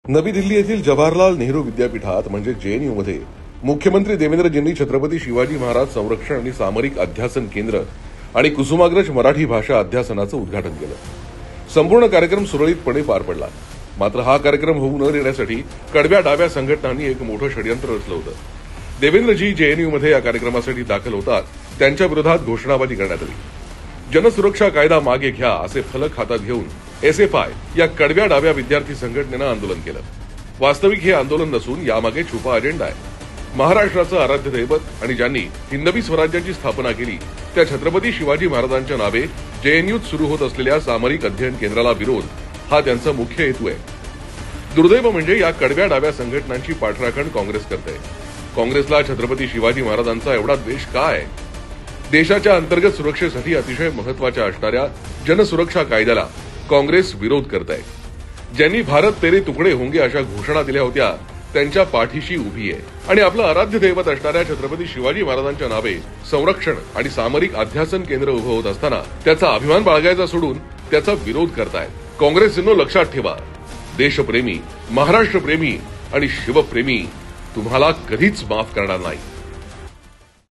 नवी दिल्ली येथील जवाहरलाल नेहरू विद्यापीठात म्हणजे जेएनयूमध्ये मुख्यमंत्री देवेंद्रजींनी छत्रपती शिवाजी महाराज संरक्षण आणि सामरिक अध्यासन केंद्र आणि कुसुमाग्रज मराठी भाषा अध्यासनाचं उद्घाटन केलं। संपूर्ण कार्यक्रम सुरळीतपणे पार पडला। मात्र हा कार्यक्रम होऊ न देण्यासाठी कडव्या डाव्या संघटनांनी एक मोठं षडयंत्र रचलं होतं। देवेंद्रजी जेएनयूमध्ये या कार्यक्रमासाठी दाखल होतात त्यांच्या विरोधात घोषणाबाजी करण्यात आली। जनसुरक्षा कायदा मागे घ्या असे फलक हातात घेऊन एसएफआय या कडव्या डाव्या विद्यार्थी संघटनेनं आंदोलन केलं। वास्तविक हे आंदोलन नसून यामागे छुपा अजेंडा आहे। महाराष्ट्राचं आराध्य दैवत आणि ज्यांनी हिंदवी स्वराज्याची स्थापना केली त्या छत्रपती शिवाजी महाराजांच्या नावे जेएनयूत सुरू होत असलेल्या सामरिक अध्ययन केंद्राला विरोध हा त्यांचा मुख्य हेतू आहे। दुर्दैव म्हणजे या कडव्या डाव्या संघटनांची पाठराखण काँग्रेस करते। काँग्रेसला छत्रपती शिवाजी महाराजांचा एवढा द्वेष का आहे? देशाच्या अंतर्गत सुरक्षेसाठी अतिशय महत्वाच्या असणाऱ्या जनसुरक्षा कायद्याला काँग्रेस विरोध करत आहे। ज्यांनी भारत तेरे तुकडे होंगे अशा घोषणा दिल्या होत्या त्यांच्या पाठीशी उभी आहे आणि आपलं आराध्य दैवत असणाऱ्या छत्रपती शिवाजी महाराजांच्या नावे संरक्षण आणि सामरिक अध्यासन केंद्र उभं होत असताना त्याचा अभिमान बाळगायचा सोडून त्याचा विरोध करतायत। काँग्रेसींनो लक्षात ठेवा, देशप्रेमी, महाराष्ट्रप्रेमी आणि शिवप्रेमी तुम्हाला कधीच माफ करणार नाही।